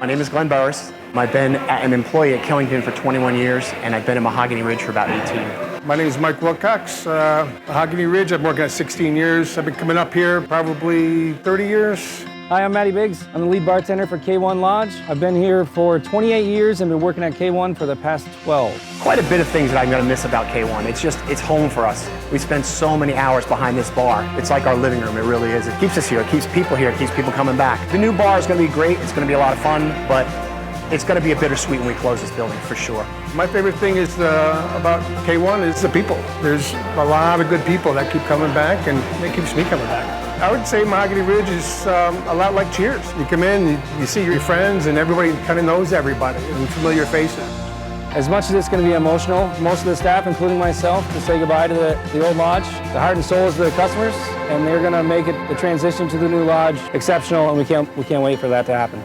My name is Glenn Burris. I've been an employee at Killington for 21 years, and I've been at Mahogany Ridge for about 18. My name is Mike Wilcox. Mahogany Ridge, I've been working at 16 years. I've been coming up here probably 30 years. Hi, I'm Matty Biggs. I'm the lead bartender for K-1 Lodge. I've been here for 28 years and been working at K-1 for the past 12. Quite a bit of things that I'm going to miss about K-1. It's home for us. We spend so many hours behind this bar. It's like our living room, it really is. It keeps us here, it keeps people here, it keeps people coming back. The new bar is going to be great, it's going to be a lot of fun, but it's going to be a bittersweet when we close this building, for sure. My favorite thing is about K-1 is the people. There's a lot of good people that keep coming back, and it keeps me coming back. I would say Mahogany Ridge is a lot like Cheers. You come in, you see your friends, and everybody kind of knows everybody, and familiar faces. As much as it's going to be emotional, most of the staff, including myself, to say goodbye to the old lodge. The heart and soul is the customers, and they're going to make the transition to the new lodge exceptional, and we can't wait for that to happen.